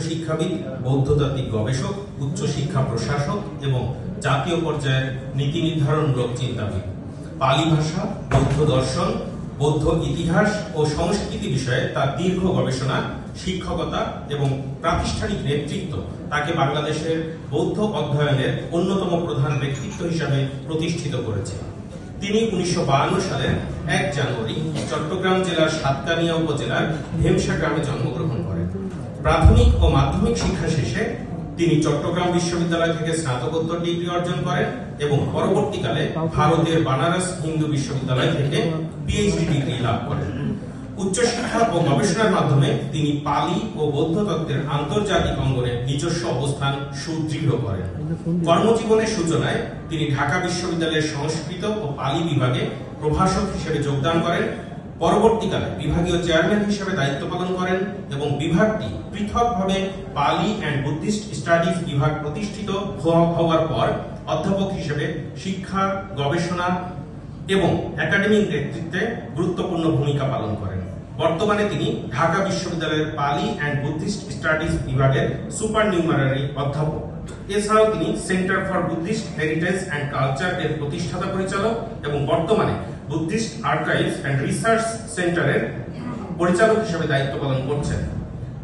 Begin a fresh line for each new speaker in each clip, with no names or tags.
শিক্ষাবিদ, বৌদ্ধতাত্ত্বিক গবেষক, উচ্চশিক্ষা প্রশাসক এবং জাতীয় পর্যায়ের নীতি নির্ধারণমূলক চিন্তাবিদ। পালি ভাষা, বৌদ্ধ দর্শন, বৌদ্ধ ইতিহাস ও সংস্কৃতি বিষয়ে তার দীর্ঘ গবেষণা, শিক্ষকতা এবং প্রাতিষ্ঠানিক নেতৃত্ব তাকে বাংলাদেশের বৌদ্ধ অধ্যয়নের অন্যতম প্রধান ব্যক্তিত্ব হিসাবে প্রতিষ্ঠিত করেছে। তিনি 1952 সালের 1 জানুয়ারি চট্টগ্রাম জেলার সাতকানিয়া উপজেলার ভেমসা গ্রামে জন্মগ্রহণ করেন। প্রাথমিক ও মাধ্যমিক শিক্ষা শেষে তিনি চট্টগ্রাম বিশ্ববিদ্যালয় থেকে স্নাতকোত্তর ডিগ্রি অর্জন করেন এবং পরবর্তীকালে ভারতের বানারস হিন্দু বিশ্ববিদ্যালয় থেকে পিএইচডি ডিগ্রি লাভ করেন। উচ্চশিক্ষা ও গবেষণার মাধ্যমে তিনি পালি ও বৌদ্ধ তত্ত্বের আন্তর্জাতিক অঙ্গনে নিজস্ব অবস্থান সুদৃঢ় করেন। কর্মজীবনের সূচনায় তিনি ঢাকা বিশ্ববিদ্যালয়ের সংস্কৃত ও পালি বিভাগে প্রভাষক হিসেবে যোগদান করেন। পরবর্তীকালে বিভাগীয় চেয়ারম্যান হিসেবে দায়িত্ব পালন করেন এবং বিভাগটি পৃথকভাবে পালি অ্যান্ড বুদ্ধিস্ট স্টাডিজ বিভাগ প্রতিষ্ঠিত হওয়ার পর অধ্যাপক হিসেবে শিক্ষা, গবেষণা এবং একাডেমিক নেতৃত্বে গুরুত্বপূর্ণ ভূমিকা পালন করেন। বর্তমানে তিনি ঢাকা বিশ্ববিদ্যালয়ের পালি অ্যান্ড বুদ্ধিস্ট স্টাডিজ বিভাগের সুপারনিউমারি অধ্যাপক। এছাড়াও তিনি centre for Buddhist heritage and culture এর প্রতিষ্ঠাতা পরিচালক এবং বর্তমানে বুদ্ধিস্ট আর্কাইভস অ্যান্ড রিসার্চ সেন্টারের পরিচালক হিসেবে দায়িত্ব পালন করছেন।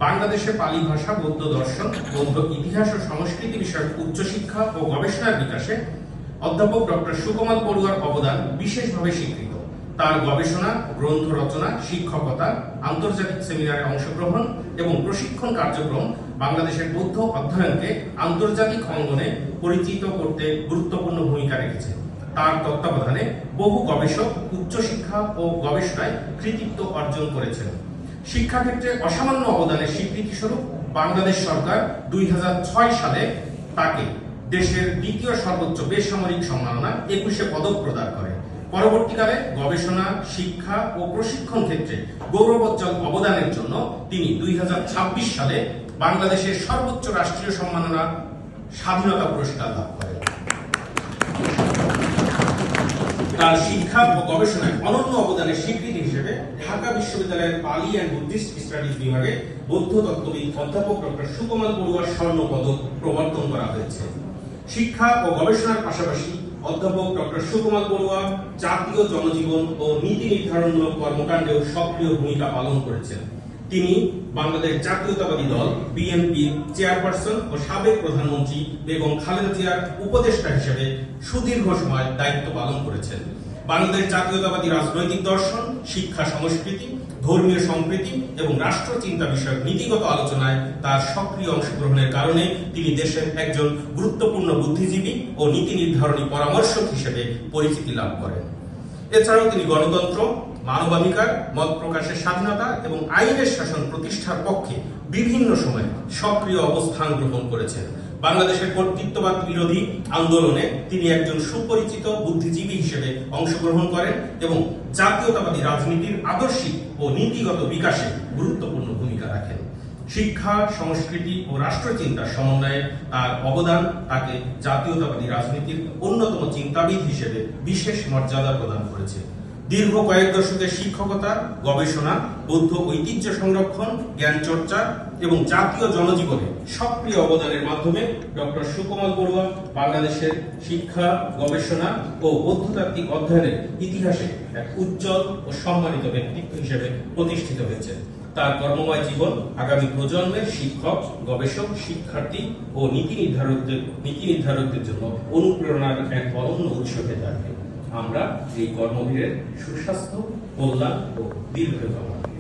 বাংলাদেশে পালি ভাষা, বৌদ্ধ দর্শন, বৌদ্ধ ইতিহাস ও সংস্কৃতি বিষয়ক উচ্চশিক্ষা ও গবেষণার বিকাশে অধ্যাপক ডক্টর সুকোমল বড়ুয়ার অবদান বিশেষভাবে স্বীকৃত। তার গবেষণা, গ্রন্থ রচনা, শিক্ষকতা, আন্তর্জাতিক সেমিনারে অংশগ্রহণ এবং প্রশিক্ষণ কার্যক্রম বাংলাদেশের বৌদ্ধ অধ্যয়নকে আন্তর্জাতিক অঙ্গনে পরিচিত করতে গুরুত্বপূর্ণ ভূমিকা রেখেছে। তার তত্ত্বাবধানে বহু গবেষক উচ্চশিক্ষা ও গবেষণায় কৃতিত্ব অর্জন করেছেন। শিক্ষাক্ষেত্রে অসামান্য অবদানের স্বীকৃতিস্বরূপ বাংলাদেশ সরকার 2006 সালে তাকে দেশের দ্বিতীয় সর্বোচ্চ বেসামরিক সম্মাননা 21 পদক প্রদান করে। পরবর্তীকালে গবেষণা, শিক্ষা ও প্রশিক্ষণ ক্ষেত্রে গৌরবোজ্জ্বল অবদানের জন্য তিনি 2026 সালে বাংলাদেশের সর্বোচ্চ রাষ্ট্রীয় সম্মাননা স্বাধীনতা পুরস্কার লাভ করেন। তার শিক্ষা ও গবেষণায় অনন্য অবদানের স্বীকৃতি হিসেবে ঢাকা বিশ্ববিদ্যালয়ের পালি অ্যান্ড বুদ্ধিস্ট স্টাডিজ বিভাগে বৌদ্ধ তত্ত্ববিদ অধ্যাপক ডক্টর সুকোমল বড়ুয়ার স্বর্ণ পদক প্রবর্তন করা হয়েছে। শিক্ষা ও গবেষণার পাশাপাশি অধ্যাপক ডক্টর সুকোমল বড়ুয়া জাতীয় জনজীবন ও নীতি নির্ধারণমূলক কর্মকাণ্ডেও সক্রিয় ভূমিকা পালন করেছেন। তিনি বাংলাদেশ জাতীয়তাবাদী দল বিএনপির চেয়ারপারসন ও সাবেক প্রধানমন্ত্রী বেগম খালেদা জিয়ার উপদেষ্টা হিসেবে সুদীর্ঘ সময় দায়িত্ব পালন করেছেন। বাংলাদেশ জাতীয়তাবাদী রাজনৈতিক দর্শন, শিক্ষা, সংস্কৃতি, ধর্মীয় সম্প্রীতি এবং রাষ্ট্রচিন্তা বিষয়ক নীতিগত আলোচনায় তার সক্রিয় অংশগ্রহণের কারণে তিনি দেশের একজন গুরুত্বপূর্ণ বুদ্ধিজীবী ও নীতি নির্ধারণী পরামর্শক হিসেবে পরিচিতি লাভ করেন। এছাড়াও তিনি গণতন্ত্র, মানবাধিকার, মত প্রকাশের স্বাধীনতা এবং আইনের শাসন প্রতিষ্ঠার পক্ষে বিভিন্ন সময়ে সক্রিয় অবস্থান গ্রহণ করেছেন। বাংলাদেশের কর্তৃত্ববাদ বিরোধী আন্দোলনে তিনি একজন সুপরিচিত বুদ্ধিজীবী হিসেবে অংশগ্রহণ করেন এবং জাতীয়তাবাদী রাজনীতির আদর্শিক ও নীতিগত বিকাশে গুরুত্বপূর্ণ ভূমিকা রাখেন। শিক্ষা, সংস্কৃতি ও রাষ্ট্রচিন্তার সমন্বয়ে তার অবদান তাকে জাতীয়তাবাদী রাজনীতির অন্যতম চিন্তাবিদ হিসেবে বিশেষ মর্যাদা প্রদান করেছে। দীর্ঘ কয়েক দশকের শিক্ষকতা, গবেষণা, বৌদ্ধ ঐতিহ্য সংরক্ষণ, জ্ঞান চর্চা এবং জাতীয় জনজীবনে সক্রিয় অবদানের মাধ্যমে ডক্টর সুকোমল বড়ুয়া বাংলাদেশের শিক্ষা, গবেষণা ও বৌদ্ধতাত্ত্বিক অধ্যয়নের ইতিহাসে এক উজ্জ্বল ও সম্মানিত ব্যক্তিত্ব হিসেবে প্রতিষ্ঠিত হয়েছে। তার কর্মময় জীবন আগামী প্রজন্মের শিক্ষক, গবেষক, শিক্ষার্থী ও নীতি নির্ধারকদের জন্য অনুপ্রেরণার এক অনন্য উৎস হয়ে থাকবে। আমরা এই কর্মবীরের সুস্বাস্থ্য, কল্যাণ ও দীর্ঘায়ু কামনা করি।